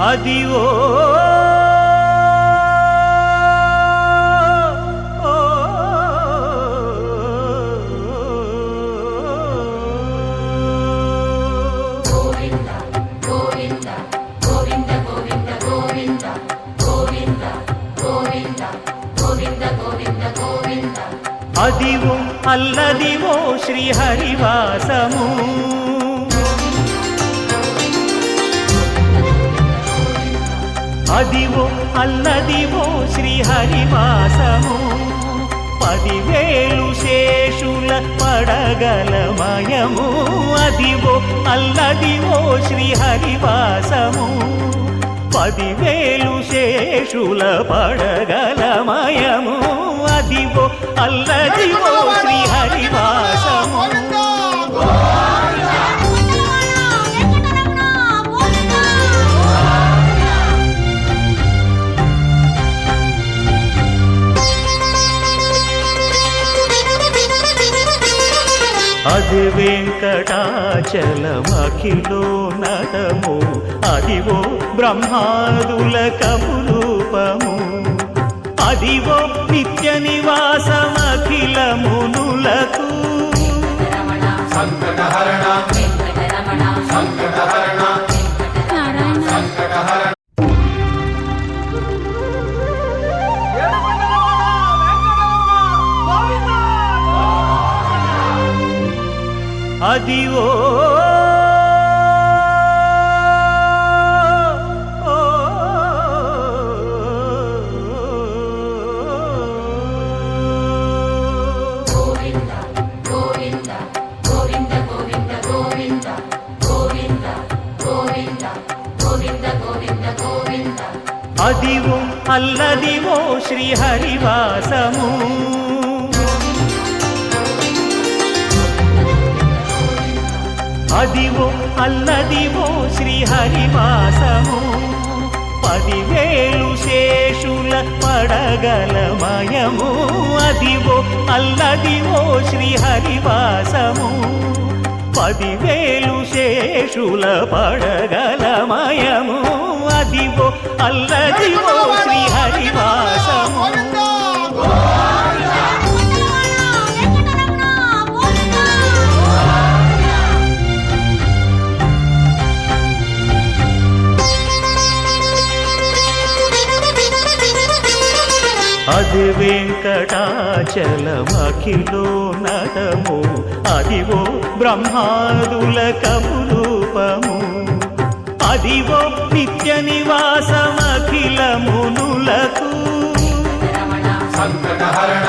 అదివో అదివో అల్లదివో శ్రీహరివాసము అదివో అల్లదివో శ్రీహరివాసము 10,000 శేషుల పడగలమయము అదివో అల్లదివో శ్రీహరివాసము 10,000 శేషుల పడగలమయము అదివో అల్లదివో శ్రీహరివాసము అది వెంకటాచలమఖిలో నటము అదివో బ్రహ్మాదుల కపురూపము అదివో నిత్య నివాసమఖిల మునులకు సంకటహరణ సంకటహరణ సంకటహరణ అదివో అదివో అల్లదివో శ్రీహరివాసము అదివో అల్లదివో శ్రీహరివాసము 10,000 శేషుల పడగలమయము అదివో అల్లదివో శ్రీహరివాసము 10,000 శేషుల పడగలమయము అదివో అల్లదివో శ్రీహరివాసము అది వెంకటాచలమఖిలో నటము అదివో బ్రహ్మాదుల కపురూపము అదివో నిత్య నివాసమఖిల మునులకు సంకటహరణ